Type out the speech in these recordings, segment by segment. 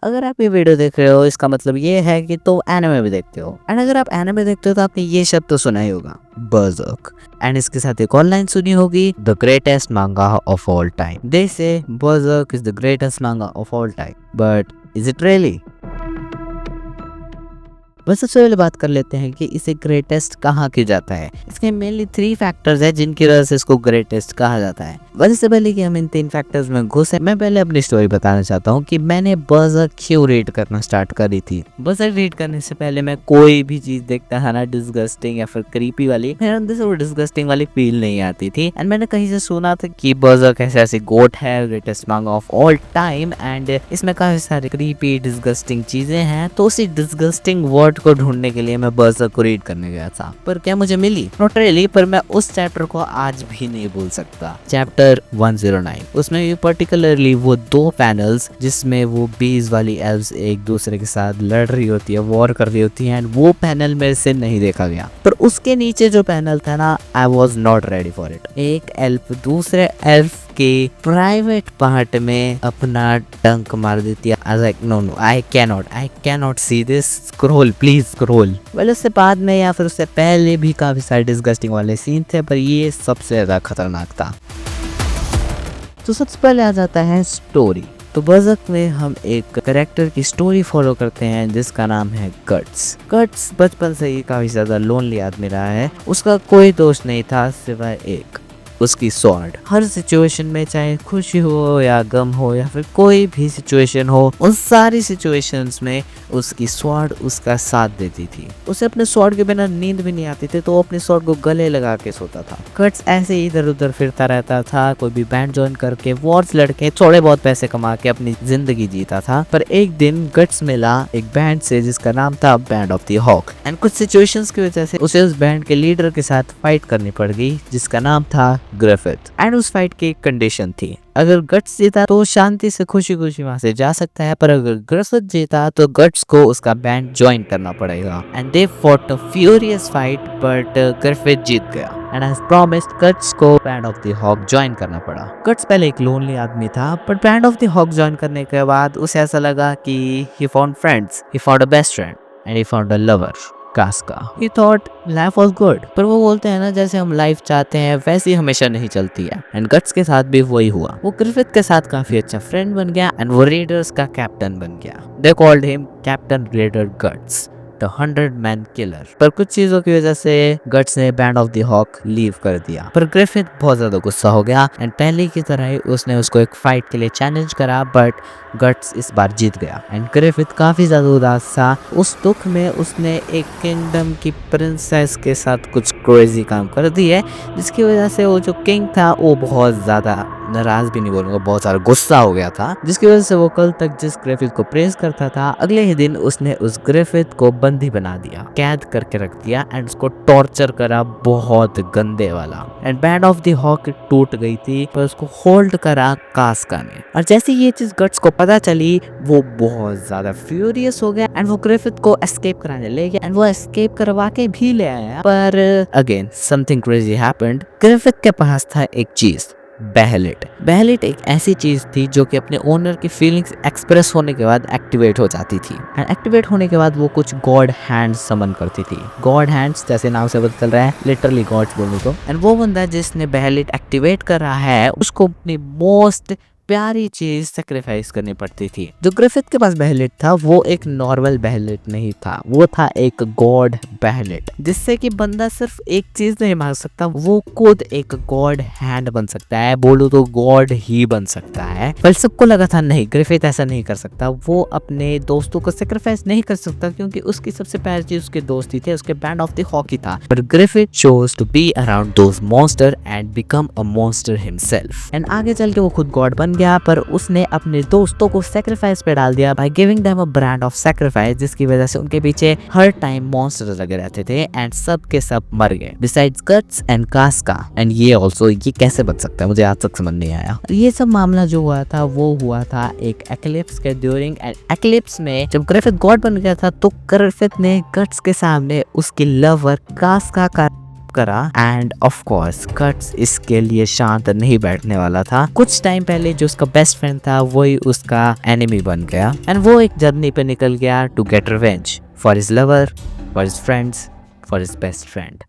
अगर आप ये वीडियो देख रहे हो इसका मतलब ये है कि तो एनिमे भी देखते हो, एंड अगर आप एनिमे देखते हो तो आपने ये शब्द तो सुना ही होगा, बर्ज़र्क। एंड इसके साथ एक और लाइन सुनी होगी, द ग्रेटेस्ट मांगा ऑफ ऑल टाइम। दे से बर्ज़र्क इज द ग्रेटेस्ट मांगा of all time, but is it really? बस सबसे पहले बात कर लेते हैं कि इसे ग्रेटेस्ट कहाँ किया जाता है। इसके मेनली 3 फैक्टर्स हैं जिनकी वजह से इसको ग्रेटेस्ट कहा जाता है। वजह से पहले कि हम इन 3 फैक्टर्स में घुसे, मैं पहले अपनी स्टोरी बताना चाहता हूँ कि मैंने बर्ज़र्क क्यों रीड करना स्टार्ट करी थी। बर्ज़र्क रीड करने से पहले मैं कोई भी चीज देखता था ना डिस्गस्टिंग या फिर क्रीपी वाली, मेरे अंदर से वो डिस्गस्टिंग वाली फील नहीं आती थी। एंड मैंने कहीं से सुना था कि बर्ज़र्क ऐसे गोट है, ग्रेटेस्ट मांगा ऑफ ऑल टाइम, एंड इसमें काफी सारी क्रीपी डिस्गस्टिंग चीजें हैं। तो उसी डिस्गस्टिंग वर्ड को ढूंढने के लिए मैं बर्ज़र्क को रीड करने गया था। पर क्या मुझे मिली? नॉट रियली, पर मैं उस चैप्टर को आज भी नहीं भूल सकता। चैप्टर 109, उसमें भी पर्टिकुलरली वो 2 पैनल्स जिसमें वो बीज वाली एल्व्स एक दूसरे के साथ लड़ रही होती है, वॉर कर रही होती है, एंड वो पैनल मेरे से नहीं देखा गया। पर उसके नीचे जो पैनल था ना, I was not ready for it. एक एल्फ दूसरे एल्फ के प्राइवेट पार्ट में अपना डंक मार देती है। No I cannot see this, scroll please scroll. Well उससे बाद में या फिर उससे पहले भी काफी सारे डिस्गस्टिंग वाले सीन थे, पर ये सबसे ज्यादा खतरनाक था। तो सबसे पहले आ जाता है स्टोरी। तो बर्ज़र्क में हम एक कैरेक्टर की स्टोरी फॉलो करते हैं जिसका नाम है गट्स। गट्स बचपन से ही काफी ज्यादा लोनली आदमी रहा है। उसका कोई दोस्त नहीं था सिवाय एक, उसकी स्वॉर्ड। हर सिचुएशन में, चाहे खुशी हो या गम हो या फिर कोई भी सिचुएशन हो, उन सारी सिचुएशंस में उसकी स्वॉर्ड उसका साथ देती थी। उसे अपने स्वॉर्ड के बिना नींद भी नहीं आती थी, तो वो अपनी स्वॉर्ड को गले लगा के सोता था। गट्स ऐसे ही इधर उधर फिरता रहता था, कोई भी बैंड ज्वाइन करके वॉर्स लड़के थोड़े बहुत पैसे कमा के अपनी जिंदगी जीता था। पर एक दिन गट्स मिला एक बैंड से जिसका नाम था Band of the Hawk, and कुछ सिचुएशंस की वजह से उसे उस बैंड के लीडर के साथ फाइट करनी पड़ गई जिसका नाम था ग्रिफिथ। एंड उस फाइट की एक कंडीशन थी, अगर गट्स जीता तो शांति से खुशी खुशी वहां से जा सकता है, पर अगर ग्रिफिथ जीता तो गट्स को उसका बैंड ज्वाइन करना पड़ेगा। And they fought a furious fight, but Griffith जीत गया। एंड एज प्रॉमिस्ड गट्स को band of the Hawk join करना पड़ा। गट्स पहले एक लोनली आदमी था, but band of the Hawk join करने के बाद उसे ऐसा लगा कि he found friends, he found a best friend, and he found a lover, Casca. He thought life was good। पर वो बोलते हैं ना, जैसे हम लाइफ चाहते हैं वैसी हमेशा नहीं चलती है। एंड गट्स के साथ भी वही हुआ। वो ग्रिफिथ के साथ काफी अच्छा फ्रेंड बन गया, एंड वो रेडर्स का कैप्टन बन गया। They called him captain raider Guts, the 100-man killer. पर कुछ चीजों की वजह से गट्स ने Band of the Hawk leave कर दिया। पर ग्रिफिथ बहुत ज्यादा गुस्सा हो गया, एंड पहले की तरह ही उसने उसको एक फाइट के लिए चैलेंज करा, बट गट्स इस बार जीत गया। एंड ग्रिफिथ काफी ज्यादा उदास था। उस दुख में उसने एक किंगडम की प्रिंसेस के साथ कुछ क्रेजी काम कर दिए, जिसकी वजह से वो जो किंग था वो बहुत ज्यादा नाराज भी नहीं बोलूंगा, बहुत सारा गुस्सा हो गया था, जिसकी वजह से वो कल तक जिस ग्रिफिथ को प्रेज करता था, अगले ही दिन उसने उस ग्रिफिथ को बंदी बना दिया, कैद करके रख दिया, एंड उसको टॉर्चर करा बहुत गंदे वाला। And Band of the Hawk टूट गई थी, पर उसको होल्ड करा कास्का ने। और जैसे ये चीज गट्स को पता चली, वो बहुत ज्यादा फ्यूरियस हो गया, एंड वो ग्रिफिथ को एस्केप कराने ले गया, एंड वो एस्केप करवा के भी ले आया। पर again something crazy happened. Griffith के पास था एक चीज, बहलेट। बहलेट एक ऐसी चीज थी जो कि अपने ओनर की फीलिंग्स एक्सप्रेस होने के बाद एक्टिवेट हो जाती थी, एंड एक्टिवेट होने के बाद वो कुछ गॉड हैंड्स समन करती थी। गॉड हैंड्स जैसे नाम से पता चल रहा है, लिटरली गॉड्स बोलूं तो। एंड वो बंदा जिसने बहलेट एक्टिवेट कर रहा है, उसको अपनी मोस्ट प्यारी चीज सेक्रीफाइस करनी पड़ती थी। जो ग्रिफिथ के पास बहलेट था वो एक नॉर्मल बहलेट नहीं था, वो था एक गॉड बहलेट, जिससे कि बंदा सिर्फ एक चीज नहीं मांग सकता, वो खुद एक गॉड हैंड बन सकता है, बोलो तो गॉड ही बन सकता है। पर सबको लगा था नहीं, ग्रिफिथ ऐसा नहीं कर सकता, वो अपने दोस्तों को सेक्रीफाइस नहीं कर सकता, क्योंकि उसकी सबसे प्यारी चीज उसके दोस्त ही थे, उसके बैंड ऑफ द हॉक ही था। पर Griffith chose to be around those monster and become a monster himself. And आगे चल के वो खुद गॉड बन गया, पर उसने अपने दोस्तों को सैक्रिफाइस पे डाल दिया by giving them a brand of sacrifice, जिसकी वजह से उनके पीछे हर टाइम मॉन्स्टर्स लगे रहते थे, एंड सब के सब मर गए बिसाइड्स गट्स एंड कास्का। एंड ये ऑल्सो, ये कैसे बच सकता है, मुझे आज तक समझ नहीं आया। ये सब मामला जो हुआ था वो हुआ था एक एक्लिप्स के ड्यूरिंग, एंड एक्लिप्स में जब ग्रिफिथ गॉड बन गया था, तो ग्रिफिथ ने गट्स के सामने उसकी लवर कास्का का करा एंड ऑफ कोर्स कट्स इसके लिए शांत नहीं बैठने वाला था। कुछ टाइम पहले जो उसका बेस्ट फ्रेंड था वही उसका एनिमी बन गया एंड वो एक जर्नी पे निकल गया to get revenge for his lover, for his friends, for his best friend.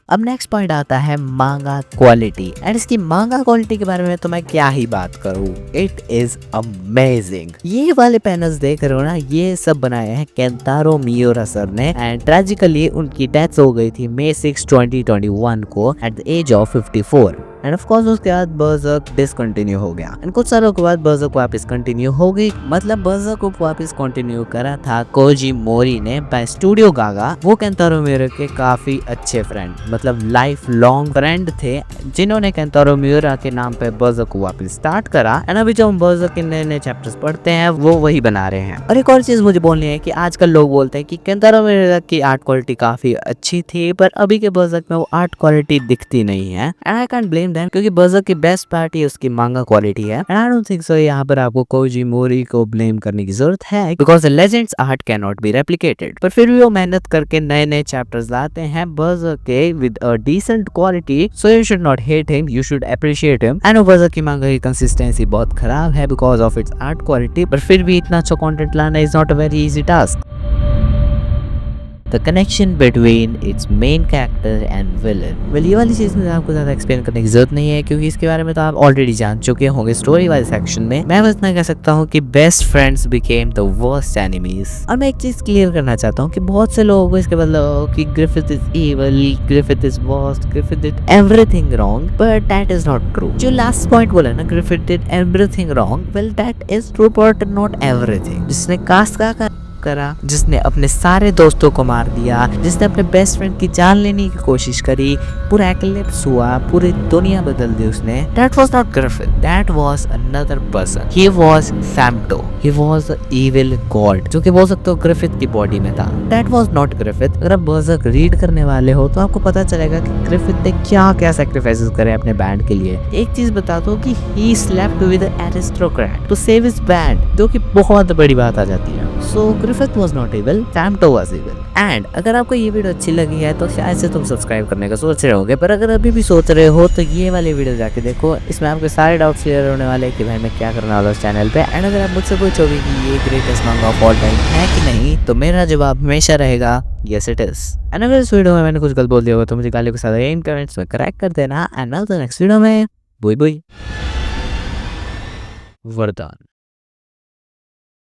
अब नेक्स्ट पॉइंट आता है मांगा क्वालिटी एंड इसकी मांगा क्वालिटी के बारे में तो मैं क्या ही बात करूँ, इट इज अमेजिंग। ये वाले पैनल्स देख रहे हो ना, ये सब बनाए हैं केंतारो मियोरा सर ने एंड ट्रेजिकली उनकी डेथ हो गई थी May 6, 2021 को at the age of 54 and of course उसके बाद बर्जर्क डिसकंटिन्यू हो गया एंड कुछ सालों के बाद बर्जर्क वापस कंटिन्यू हो गई। मतलब बर्जर्क को वापस कंटिन्यू करा था koji mori ने बाय स्टूडियो गागा। वो केंतारो मियोरा के काफी अच्छे फ्रेंड, मतलब लाइफ लॉन्ग फ्रेंड थे जिन्होंने केंतारो मियोरा के नाम पे बर्जर्क को वापस स्टार्ट करा एंड अभी जब हम बर्जर्क के नए नए चैप्टर्स पढ़ते हैं वो वही बना रहे हैं। और एक और चीज मुझे बोलनी है कि आजकल लोग बोलते हैं कि केंतारो मियोरा की आर्ट क्वालिटी काफी अच्छी थी पर अभी के बर्जर्क में वो आर्ट क्वालिटी दिखती नहीं है and I can't blame them क्योंकि बर्जर्क की बेस्ट पार्ट ही उसकी मांगा क्वालिटी है and I don't think so यहाँ पर आपको koji mori को ब्लेम करने की जरूरत है because the legends art can not be replicated. पर फिर भी वो मेहनत करके नए नए चैप्टर्स लाते हैं बर्जर्क के with a decent quality, so you should not hate him, you should appreciate him. And Berserk की मांगा की कंसिस्टेंसी बहुत खराब है because of its art quality, पर फिर भी इतना अच्छा कंटेंट लाना is not a very easy task. The connection between its main character and villain. Well, ये वाली चीज़ मुझे आपको ज़्यादा एक्सप्लेन करने की जरूरत नहीं है क्योंकि इसके बारे में तो आप ऑलरेडी जान चुके होंगे स्टोरी वाले सेक्शन में। मैं बस इतना कह सकता हूँ कि best friends became the worst enemies. और मैं एक चीज़ क्लियर करना चाहता हूँ कि बहुत से लोगों को इसके बदले कि Griffith is evil, Griffith is worst, Griffith did everything wrong, but that is not true. जो लास्ट पॉइंट बोला ना Griffith did everything wrong, well that is true but not everything. जिसने कास्ट का करा, जिसने अपने सारे दोस्तों को मार दिया, जिसने अपने बेस्ट फ्रेंड की जान लेने की कोशिश करी, पूरा एक्लिप्स हुआ, पूरी दुनिया बदल दी उसने, that was not Griffith, that was another person. He was Famto. He was the evil god, जो कि बोल सकते हो ग्रिफिथ की बॉडी में था। That was not Griffith. अगर आप बर्जर्क रीड करने वाले हो तो आपको पता चलेगा कि ग्रिफिथ ने क्या क्या सैक्रिफाइसेस करे अपने बैंड के लिए। एक चीज बता दो कि he slept with an aristocrat to save his band, जो कि बहुत बड़ी बात आ जाती है। So Griffith was not evil, Famto was evil. And अगर आपको ये वीडियो अच्छी लगी है तो शायद से तुम सब्सक्राइब करने का सोच रहे होगे, पर अगर अभी भी सोच रहे हो तो ये वाली वीडियो जाके देखो, इसमें आपके सारे डाउट्स क्लियर होने वाले हैं कि भाई मैं क्या करने वाला हूँ इस चैनल पे। एंड अगर आप मुझसे पूछोगे कि ये ग्रेटेस्ट मांगा ऑफ ऑल टाइम है कि नहीं, तो मेरा जवाब हमेशा रहेगा यस इट इज। एंड अगर इस वीडियो में मैंने कुछ गलत बोल दिया होगा तो मुझे गालियों के साथ इन कमेंट्स में करेक्ट कर देना। एंड मिलते हैं नेक्स्ट वीडियो में। बुई बुई। वरदान।